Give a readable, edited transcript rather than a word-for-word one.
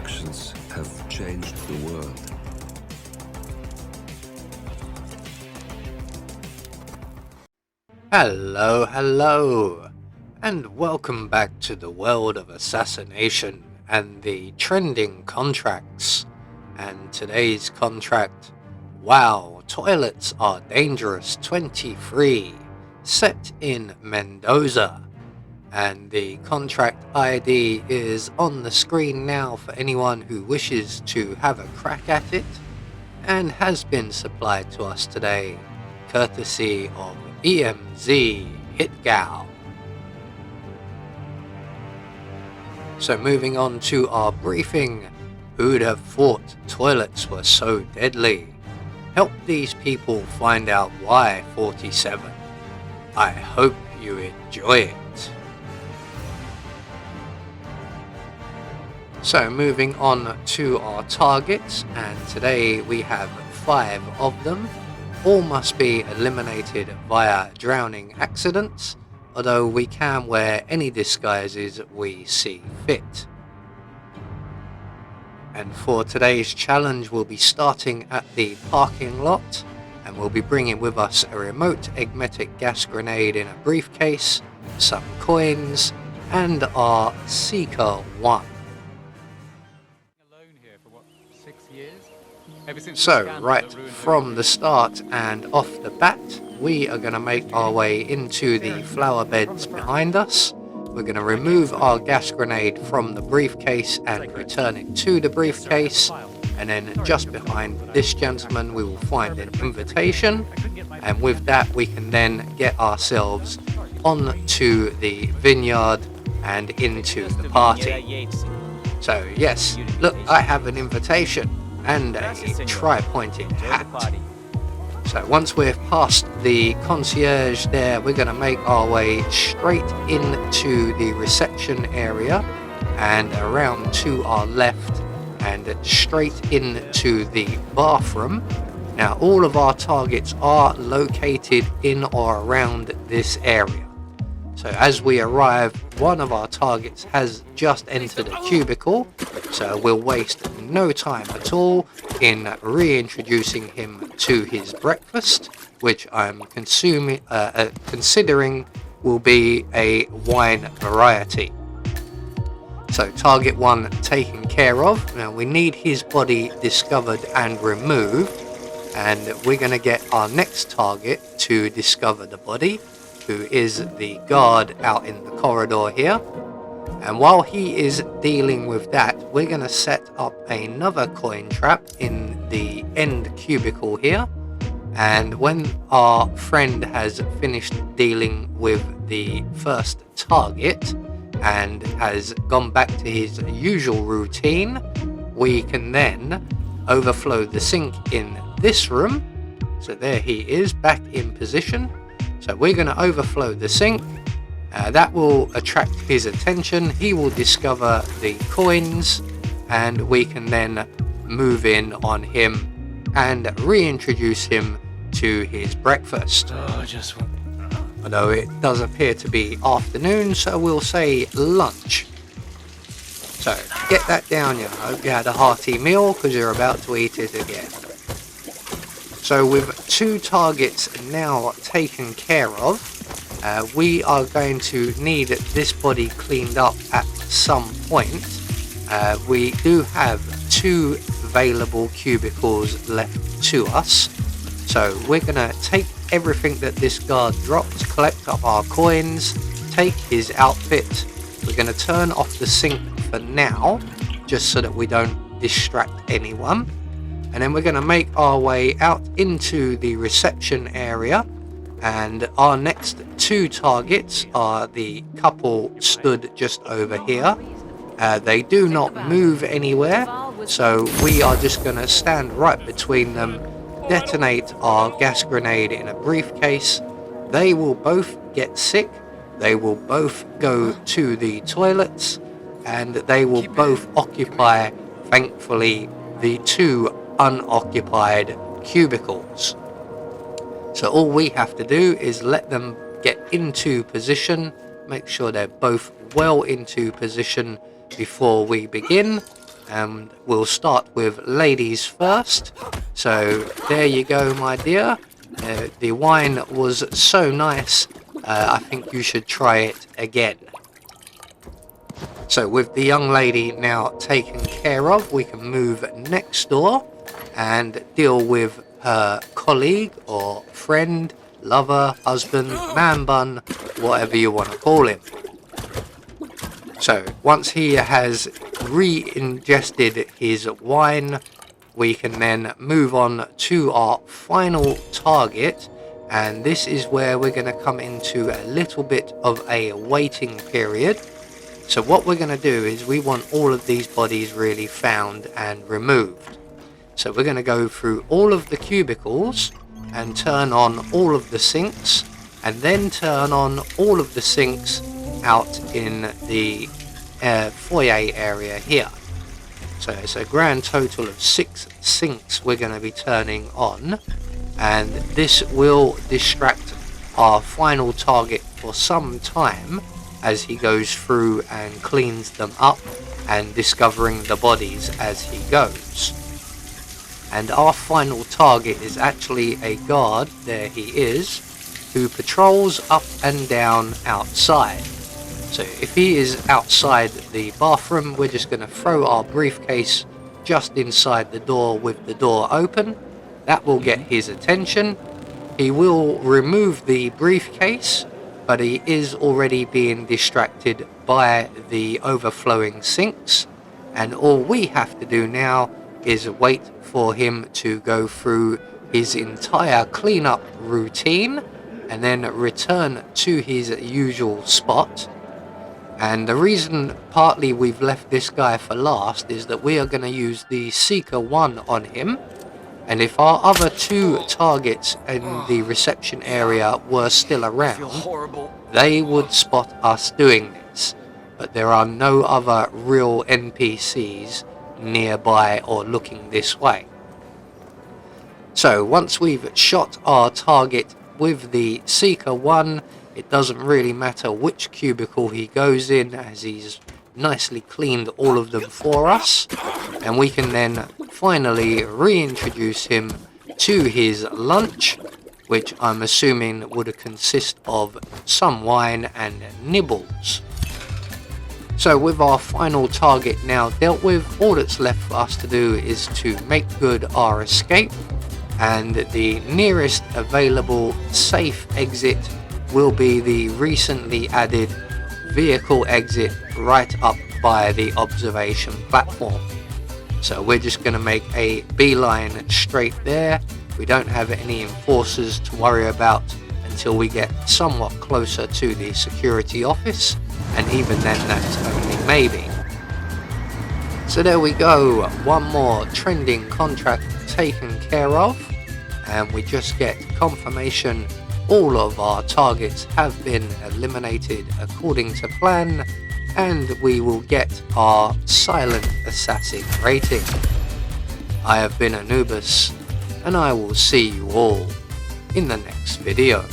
actions have changed the world. Hello, and welcome back to the world of assassination and the trending contracts. And today's contract, wow, toilets are dangerous 23, set in Mendoza. And the contract ID is on the screen now for anyone who wishes to have a crack at it, and has been supplied to us today, courtesy of EMZ Hitgal. So moving on to our briefing, who'd have thought toilets were so deadly? Help these people find out why 47. I hope you enjoy it. So moving on to our targets, and today we have 5 of them. All must be eliminated via drowning accidents, although we can wear any disguises we see fit. And for today's challenge, we'll be starting at the parking lot, and we'll be bringing with us a remote eggmetic gas grenade in a briefcase, some coins, and our Seeker 1. So right from the start and off the bat, we are going to make our way into the flower beds behind us. We're going to remove our gas grenade from the briefcase and return it to the briefcase, and then just behind this gentleman we will find an invitation, and with that we can then get ourselves onto the vineyard and into the party. So yes, look, I have an invitation and a tri-pointed hat. So once we've passed the concierge there, we're going to make our way straight into the reception area and around to our left and straight into the bathroom. Now all of our targets are located in or around this area. So as we arrive, one of our targets has just entered a cubicle, so we'll waste no time at all in reintroducing him to his breakfast, which I'm considering will be a wine variety. So target 1 taken care of. Now we need his body discovered and removed, and we're going to get our next target to discover the body, who is the guard out in the corridor here. And while he is dealing with that, we're going to set up another coin trap in the end cubicle here. And when our friend has finished dealing with the first target and has gone back to his usual routine, we can then overflow the sink in this room. So there he is, back in position. So we're going to overflow the sink. That will attract his attention. He will discover the coins, and we can then move in on him and reintroduce him to his breakfast. Although it does appear to be afternoon, so we'll say lunch. So get that down, you hope you had a hearty meal, because you're about to eat it again. So with 2 targets now taken care of, we are going to need this body cleaned up at some point. We do have 2 available cubicles left to us. So we're going to take everything that this guard dropped, collect up our coins, take his outfit. We're going to turn off the sink for now, just so that we don't distract anyone. And then we're going to make our way out into the reception area, and our next 2 targets are the couple stood just over here. They do not move anywhere, so we are just going to stand right between them, detonate our gas grenade in a briefcase. They will both get sick, they will both go to the toilets, and they will both occupy, thankfully, the 2 unoccupied cubicles. So all we have to do is let them get into position, make sure they're both well into position before we begin, and we'll start with ladies first. So there you go, my dear. The wine was so nice, I think you should try it again. So with the young lady now taken care of, we can move next door and deal with her colleague or friend, lover, husband, man bun, whatever you want to call him. So once he has re-ingested his wine, we can then move on to our final target, and this is where we're going to come into a little bit of a waiting period. So what we're going to do is we want all of these bodies really found and removed. So we're going to go through all of the cubicles and turn on all of the sinks, and then turn on all of the sinks out in the foyer area here. So it's a grand total of 6 sinks we're going to be turning on, and this will distract our final target for some time as he goes through and cleans them up and discovering the bodies as he goes. And our final target is actually a guard, there he is, who patrols up and down outside. So if he is outside the bathroom, we're just going to throw our briefcase just inside the door with the door open. That will get his attention. He will remove the briefcase, but he is already being distracted by the overflowing sinks, and all we have to do now is wait for him to go through his entire cleanup routine and then return to his usual spot. And the reason partly we've left this guy for last is that we are going to use the Seeker 1 on him, and if our other 2 targets in the reception area were still around, they would spot us doing this. But there are no other real NPCs nearby or looking this way. So once we've shot our target with the Seeker 1, it doesn't really matter which cubicle he goes in, as he's nicely cleaned all of them for us, and we can then finally reintroduce him to his lunch, which I'm assuming would consist of some wine and nibbles. So with our final target now dealt with, all that's left for us to do is to make good our escape, and the nearest available safe exit will be the recently added vehicle exit right up by the observation platform. So we're just going to make a beeline straight there. We don't have any enforcers to worry about until we get somewhat closer to the security office, and even then that's only maybe. So there we go, one more trending contract taken care of, and we just get confirmation all of our targets have been eliminated according to plan, and we will get our silent assassin rating. I have been Anubis, and I will see you all in the next video.